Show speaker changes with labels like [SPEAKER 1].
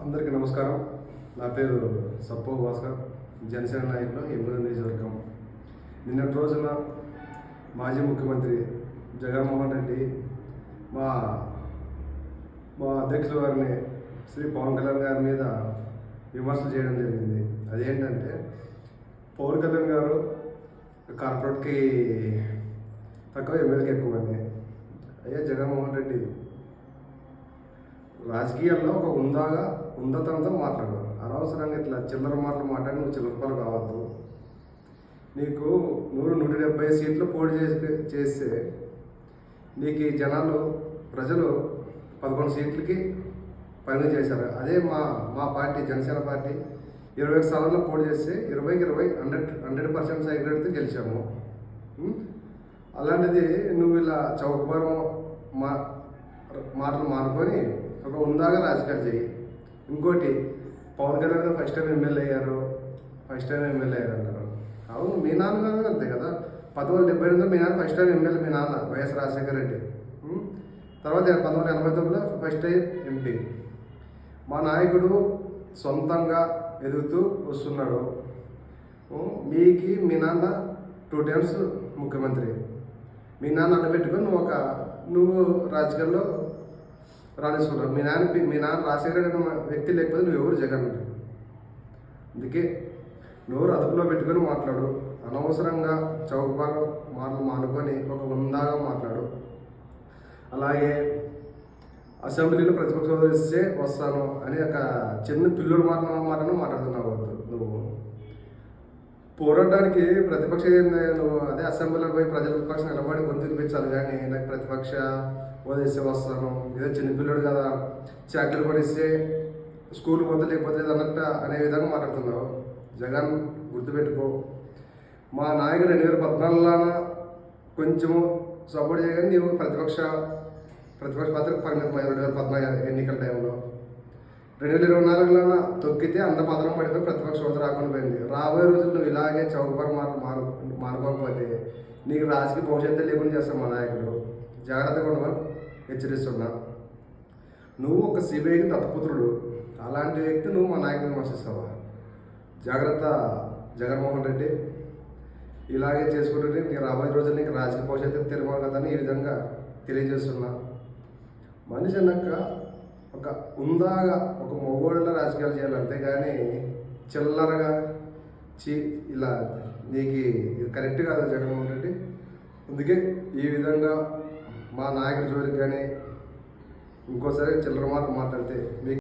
[SPEAKER 1] అందరికీ నమస్కారం. నా పేరు సప్పో భాస్కర్, జనసేన నాయకులు, ఎమ్మెల్యే నియోజకవర్గం. నిన్నటి రోజున మాజీ ముఖ్యమంత్రి జగన్మోహన్ రెడ్డి మా అధ్యక్షుల వారిని శ్రీ పవన్ కళ్యాణ్ గారి మీద విమర్శలు చేయడం జరిగింది. అదేంటంటే పవన్ కళ్యాణ్ గారు కార్పొరేట్కి తక్కువ, ఎమ్మెల్యేకి ఎక్కువ అని. అయ్యా జగన్మోహన్ రెడ్డి, రాజకీయాల్లో ఒక ఉందతనంతో మాట్లాడు. అనవసరంగా ఇట్లా చిల్లర మాటలు మాట్లాడి నువ్వు చిల్లరపాలు కావద్దు. నీకు 170 సీట్లు పోటీ చేస్తే నీకు ప్రజలు 11 సీట్లకి పరిమితి చేశారు. అదే మా పార్టీ జనసేన పార్టీ 20 స్థానాల్లో పోటీ చేస్తే 20కి 100% సైకిల్తో గెలిచాము. అలాంటిది నువ్వు ఇలా చౌకబారం మాటలు మానుకొని ఒక ఉందాగా రాజకీయాలు చేయి. ఇంకోటి, పవన్ కళ్యాణ్ గారు ఫస్ట్ టైం ఎమ్మెల్యే అయ్యారు అన్నారు. అవును, మీ నాన్నగారు అంతే కదా. 1972 మీ నాన్న ఫస్ట్ టైం ఎమ్మెల్యే, మీ నాన్న వైఎస్ రాజశేఖర రెడ్డి. తర్వాత 1989లో ఫస్ట్ టైం ఎంపీ. మా నాయకుడు సొంతంగా ఎదుగుతూ వస్తున్నాడు. మీ నాన్న 2 టైమ్స్ ముఖ్యమంత్రి. మీ నాన్న అడ్డపెట్టుకొని నువ్వు రాజకీయాల్లో రాణిస్తున్నావు. మీ నాన్న రాజశేఖర వ్యక్తి లేకపోతే నువ్వు ఎవరు జగన్. అందుకే నోరు అదుపులో పెట్టుకొని మాట్లాడు. అనవసరంగా చౌకబారు మాటలు మానుకొని ఒక ఉందాగా మాట్లాడు. అలాగే అసెంబ్లీలో ప్రతిపక్ష హోదా ఇస్తే వస్తాను అని ఒక చిన్న పిల్లుడు మాటను మాట్లాడుతున్నావు. నువ్వు పోరాటానికి ప్రతిపక్ష నువ్వు అదే అసెంబ్లీలో పోయి ప్రజల పక్షం నిలబడి గొంతు వినిపించాలి. కానీ నాకు ప్రతిపక్ష హోదా ఇస్తే వస్తాను, ఏదో చిన్నపిల్లడు కదా, చాకరీలు కొనిస్తే స్కూల్ పొంద లేకపోతే అన్నట్టు అనే విధంగా మాట్లాడుతున్నావు. జగన్, గుర్తుపెట్టుకో, మా నాయకుడు 2014లో కొంచెము సపోర్ట్ చేయగానే నీవు ప్రతిపక్ష పత్రిక పరిమితమై 2014 ఎన్నికల టైంలో 2024లో తొక్కితే అంత పతనం పడిపోయి ప్రతిపక్ష హోదా రాకుండా పోయింది. రాబోయే రోజులు నువ్వు ఇలాగే చౌకబారు మానుకోకపోతే నీకు రాజకీయ భవిష్యత్తు లేకుండా చేస్తావు. మా నాయకుడు జాగ్రత్తగా ఉండమని హెచ్చరిస్తున్నా. నువ్వు ఒక సిబిఐకి దత్తపుత్రుడు. అలాంటి వ్యక్తి నువ్వు మా నాయకుడిని విమర్శిస్తావా? జాగ్రత్త జగన్మోహన్ రెడ్డి. ఇలాగే చేసుకుంటుంటే నీకు రాబోయే రోజులు నీకు రాజకీయ భవిష్యత్తు తెలియదు కదా అని ఈ విధంగా తెలియజేస్తున్నా. మనిషి అన్నాక ఒక ఉందాగా ఒక మొగోళ్ళ రాజకీయాలు చేయాలి, అంతేగాని చిల్లరగా ఇలా నీకు ఇది కరెక్ట్ కాదు జగన్మోహన్ రెడ్డి. అందుకే ఈ విధంగా మా నాయకుడి జోలికి కానీ ఇంకోసారి చిల్లర మాటలు మాట్లాడితే